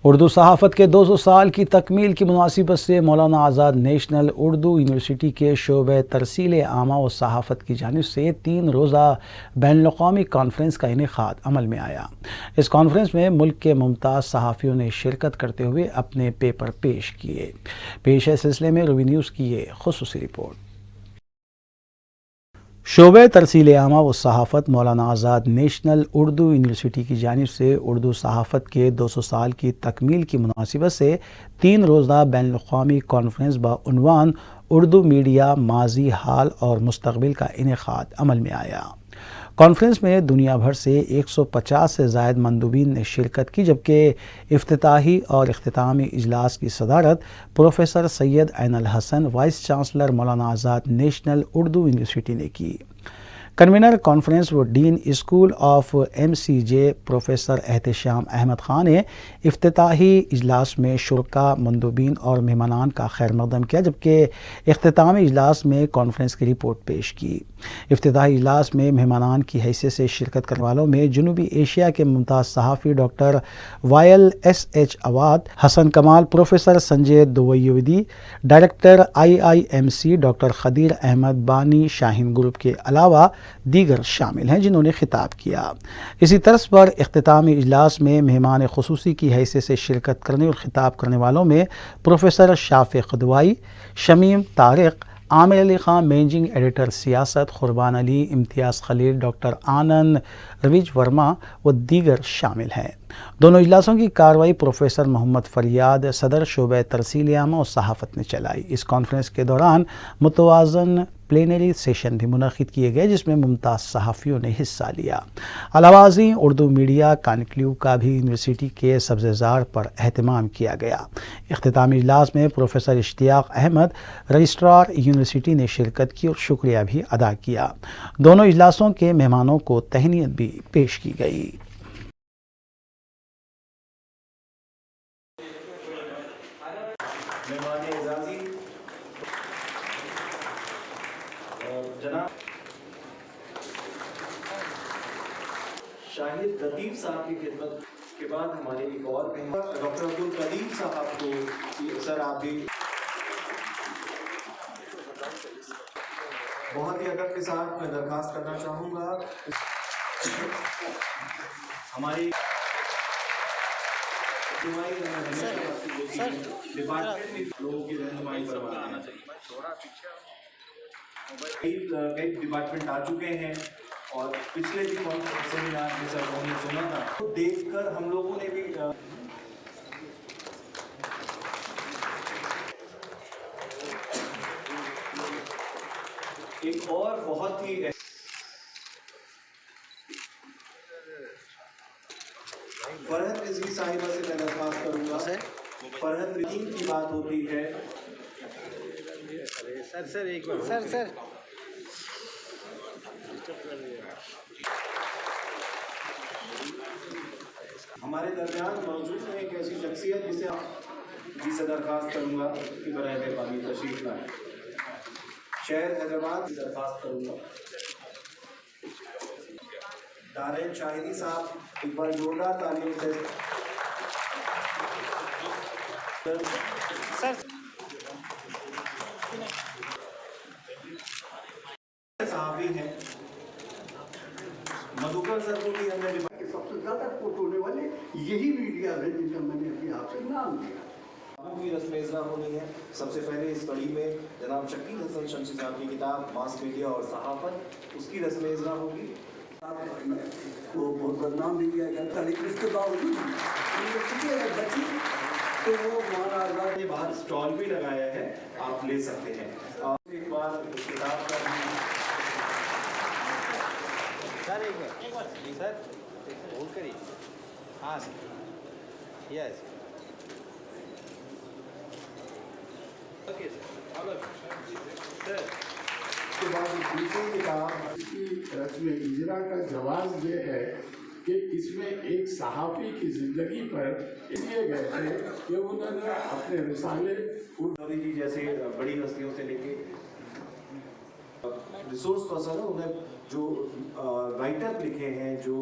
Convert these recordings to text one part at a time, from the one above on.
اردو صحافت کے 200 سال کی تکمیل کی مناسبت سے مولانا آزاد نیشنل اردو یونیورسٹی کے شعبہ ترسیل عامہ و صحافت کی جانب سے 3 روزہ بین الاقوامی کانفرنس کا انعقاد عمل میں آیا۔ اس کانفرنس میں ملک کے ممتاز صحافیوں نے شرکت کرتے ہوئے اپنے پیپر پیش کیے۔ پیش ہے سلسلے میں روی نیوز کی یہ خصوصی رپورٹ۔ شعبہ ترسیل عامہ و صحافت مولانا آزاد نیشنل اردو یونیورسٹی کی جانب سے اردو صحافت کے 200 سال کی تکمیل کی مناسبت سے 3 روزہ بین الاقوامی کانفرنس بعنوان اردو میڈیا ماضی، حال اور مستقبل کا انعقاد عمل میں آیا۔ کانفرنس میں دنیا بھر سے 150 سے زائد مندوبین نے شرکت کی، جبکہ افتتاحی اور اختتامی اجلاس کی صدارت پروفیسر سید عین الحسن، vice chancellor Maulana Azad national Urdu university نے کی۔ کنوینر کانفرنس و dean school of MCJ professor Ehtesham Ahmad Khan نے افتتاحی اجلاس میں شرکاء، مندوبین اور مہمانان کا خیر مقدم کیا، جبکہ اختتامی اجلاس میں کانفرنس کی رپورٹ پیش کی۔ افتتاحی اجلاس میں مہمانان کی حیثیت سے شرکت کرنے والوں میں جنوبی ایشیا کے ممتاز صحافی doctor Wael SH Awad, Hasan Kamal, professor Sanjay Dwivedi, director IIMC doctor Qadeer Ahmed بانی شاہین گروپ کے علاوہ دیگر شامل ہیں، جنہوں نے خطاب کیا۔ اسی طرز پر اختتامی اجلاس میں مہمان خصوصی کی حیثیت سے شرکت کرنے اور خطاب کرنے والوں میں پروفیسر شافق دوائی، شمیم طارق، عامر علی خان مینیجنگ ایڈیٹر سیاست، قربان علی، امتیاز خلیل، ڈاکٹر آنند رویج ورما و دیگر شامل ہیں۔ دونوں اجلاسوں کی کارروائی پروفیسر محمد فریاد، صدر شعبہ ترسیل عامہ و صحافت نے چلائی۔ اس کانفرنس کے دوران متوازن پلینری سیشن بھی منعقد کیے گئے، جس میں ممتاز صحافیوں نے حصہ لیا۔ علاوہ ازیں اردو میڈیا کانکلیو کا بھی یونیورسٹی کے سبزہ زار پر اہتمام کیا گیا۔ اختتامی اجلاس میں پروفیسر اشتیاق احمد، رجسٹرار یونیورسٹی نے شرکت کی اور شکریہ بھی ادا کیا۔ دونوں اجلاسوں کے مہمانوں کو تہنیت بھی پیش کی گئی۔ جناب شاہد لطیف صاحب کی خدمت کے بعد ہمارے ایک اور ڈاکٹر عبدالقدیم صاحب کو سر آپ بھی بہت ہی ادب کے ساتھ میں درخواست کرنا چاہوں گا ہماری ڈپارٹمنٹ لوگوں کی رہنمائی فرمانا چاہیے۔ کئی ڈپارٹمنٹ آ چکے ہیں اور پچھلے بھی سیمینار میں سر نے سنا تھا، تو دیکھ کر ہم لوگوں نے بھی ایک اور بہت ہی فرحت رضوی صاحبہ سے میں درخواست کروں گا۔ فرحت رضوی کی بات ہوتی ہے، سر ایک بار سر ہمارے درمیان موجود ہے ایک ایسی شخصیت جسے جی سے درخواست کروں گا کہ برائے مہربانی تشریف لائیں۔ شہر حیدرآباد کی درخواست کروں گا دارین شاہدی صاحب، ایک بار زوردار تعلیم سے صحافی ہیں مدھوکر سر کو بھی ہم نے سب سے زیادہ کوٹ ہونے والے یہی میڈیا ہے جن کا میں نے اپنے آپ سے نام لیا۔ کی رسم اجرا ہونی ہے۔ سب سے پہلے اس کڑی میں جناب شکیل حسن شمسی صاحب کی کتاب ماس میڈیا اور صحافت، اس کی رسم اجرا ہوگی۔ وہ بہت بدنام بھی کیا گیا، لیکن اس کے باوجود بچی تو وہ ہمارا آزاد یہ باہر اسٹال بھی لگایا ہے، آپ لے سکتے ہیں۔ ایک بار اس کتاب کا سر ایک بار سر ہولڈ کریے، ہاں سر، یس کے بعد دوسری کتاب کی رسم اجرا کا جواز یہ ہے کہ اس میں ایک صحافی کی زندگی پر لیے گئے تھے کہ انہوں نے اپنے رسالے جی جیسے بڑی ہستیوں سے لے کے ریسورس پرسن انہیں جو رائٹر لکھے ہیں، جو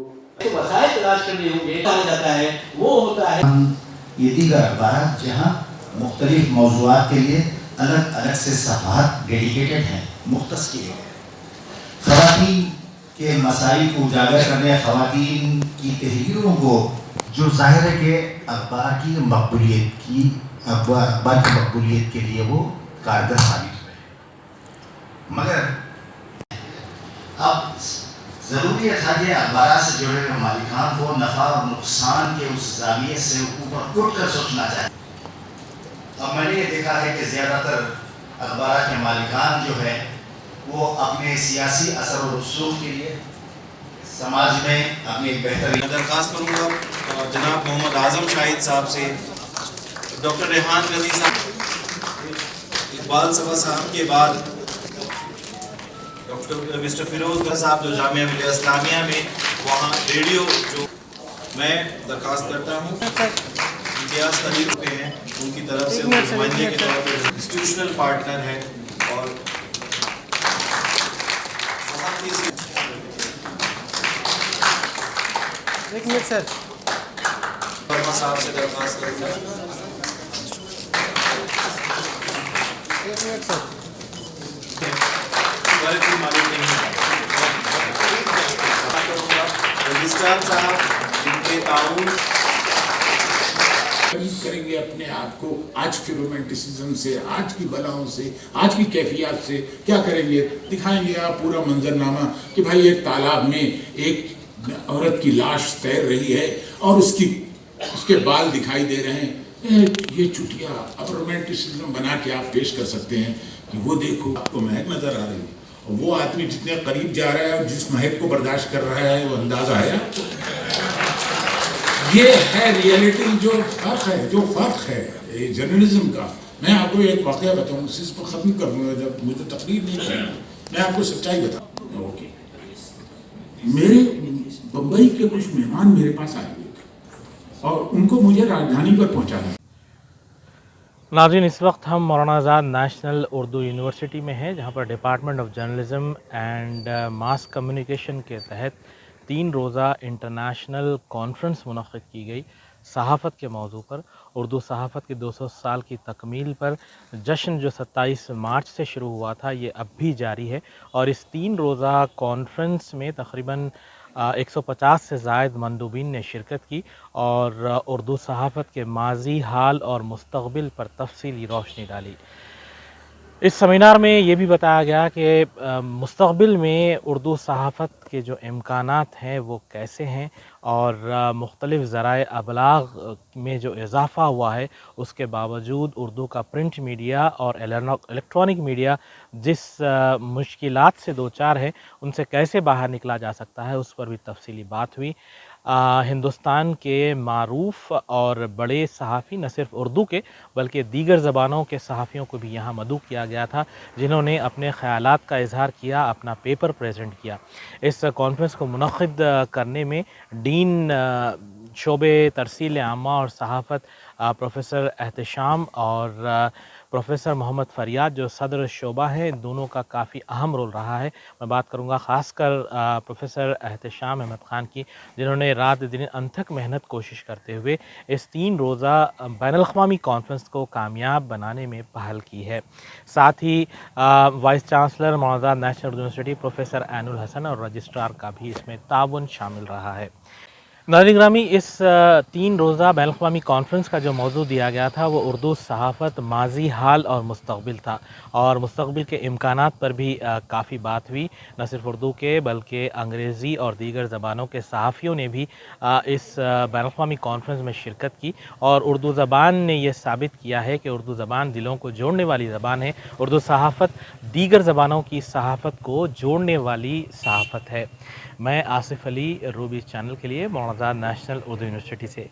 وسائل تلاش کرنے ہوں گے، کہا جاتا ہے وہ ہوتا ہے یہ دیگر اخبارات جہاں مختلف موضوعات کے لیے الگ الگ سے صفحات ڈیڈیکیٹڈ ہیں، مختص کیے گئے. خواتین کے مسائل کو اجاگر کرنے، خواتین کی تحریروں کو، جو ظاہر ہے کہ اخبار کی مقبولیت کے لیے وہ کارگر ثابت ہوئے ہیں. مگر اب ضروری تھا کہ اخبارات سے جڑے ہوئے مالکان کو نفع اور نقصان کے اس زاویے سے اوپر اٹھ کر سوچنا چاہیے. اب میں نے یہ دیکھا ہے کہ زیادہ تر اخبارات کے مالکان جو ہے وہ اپنے سیاسی اثر و رسوخ کے لیے سماج میں اپنی ایک بہترین. میں درخواست کروں گا جناب محمد اعظم شاہد صاحب سے، ڈاکٹر ریحان رضی صاحب، اقبال صفا صاحب کے بعد ڈاکٹر مسٹر فیروز صاحب جو جامعہ ملیہ اسلامیہ میں وہاں ریڈیو، جو میں درخواست کرتا ہوں امتیاز خلیل ہوتے ہیں ان کی طرف سے نمائندے کے طور پر انسٹیٹیوشنل پارٹنر ہے، اور ایک منٹ سر، ورما صاحب سے درخواست کروں گا. ایک منٹ سر. رجسٹرار صاحب ان کے تعاون قریب کریں گے اپنے آپ کو آج کے رومانٹسزم سے، آج کی بلاؤں سے، آج کی کیفیات سے. کیا کریں گے؟ دکھائیں گے آپ پورا منظرنامہ کہ بھائی ایک تالاب میں ایک عورت کی لاش تیر رہی ہے اور اس کے بال دکھائی دے رہے ہیں. یہ چٹیا اب رومانٹسزم بنا کے آپ پیش کر سکتے ہیں کہ وہ دیکھو آپ کو مہک نظر آ رہی ہے، اور وہ آدمی جتنے قریب جا رہا ہے اور جس مہک کو برداشت کر رہا ہے وہ اندازہ ہے آپ کو. یہ ہے ریئلٹی، جو فرق ہے جرنلزم کا. میں آپ کو ایک واقعہ بتاؤں، اس پر ختم کر دوں گا، جب مجھے تقریر نہیں کرنا، میں آپ کو سچائی بتاؤں. اوکے، میرے بمبئی کے کچھ مہمان میرے پاس آئے ہوئے تھے اور ان کو مجھے راجدھانی پر پہنچانا. ناظرین، اس وقت ہم مولانا آزاد نیشنل اردو یونیورسٹی میں ہیں، جہاں پر department of journalism and mass communication کے تحت 3 روزہ انٹرنیشنل کانفرنس منعقد کی گئی صحافت کے موضوع پر. اردو صحافت کے 200 سال کی تکمیل پر جشن جو 27 مارچ سے شروع ہوا تھا، یہ اب بھی جاری ہے، اور اس 3 روزہ کانفرنس میں تقریباً 150 سے زائد مندوبین نے شرکت کی اور اردو صحافت کے ماضی، حال اور مستقبل پر تفصیلی روشنی ڈالی. اس سیمینار میں یہ بھی بتایا گیا کہ مستقبل میں اردو صحافت کے جو امکانات ہیں وہ کیسے ہیں، اور مختلف ذرائع ابلاغ میں جو اضافہ ہوا ہے اس کے باوجود اردو کا پرنٹ میڈیا اور الیکٹرانک میڈیا جس مشکلات سے دوچار ہے ان سے کیسے باہر نکلا جا سکتا ہے، اس پر بھی تفصیلی بات ہوئی. ہندوستان کے معروف اور بڑے صحافی، نہ صرف اردو کے بلکہ دیگر زبانوں کے صحافیوں کو بھی یہاں مدعو کیا گیا تھا، جنہوں نے اپنے خیالات کا اظہار کیا، اپنا پیپر پریزنٹ کیا. اس کانفرنس کو منعقد کرنے میں ڈین شعبے ترسیل عامہ اور صحافت پروفیسر احتشام اور پروفیسر محمد فریاد جو صدر شعبہ ہیں، دونوں کا کافی اہم رول رہا ہے. میں بات کروں گا خاص کر پروفیسر احتشام احمد خان کی، جنہوں نے رات دن انتھک محنت کوشش کرتے ہوئے اس 3 روزہ بین الاقوامی کانفرنس کو کامیاب بنانے میں پہل کی ہے. ساتھ ہی vice chancellor Maulana Azad national Urdu university professor عین الحسن اور رجسٹرار کا بھی اس میں تعاون شامل رہا ہے. ناظرین گرامی، اس 3 روزہ بین الاقوامی کانفرنس کا جو موضوع دیا گیا تھا وہ اردو صحافت ماضی، حال اور مستقبل تھا، اور مستقبل کے امکانات پر بھی کافی بات ہوئی. نہ صرف اردو کے بلکہ انگریزی اور دیگر زبانوں کے صحافیوں نے بھی اس بین الاقوامی کانفرنس میں شرکت کی، اور اردو زبان نے یہ ثابت کیا ہے کہ اردو زبان دلوں کو جوڑنے والی زبان ہے. اردو صحافت دیگر زبانوں کی صحافت کو جوڑنے والی صحافت ہے. میں آصف علی، روبی چینل کے لیے مولانا آزاد نیشنل اردو یونیورسٹی سے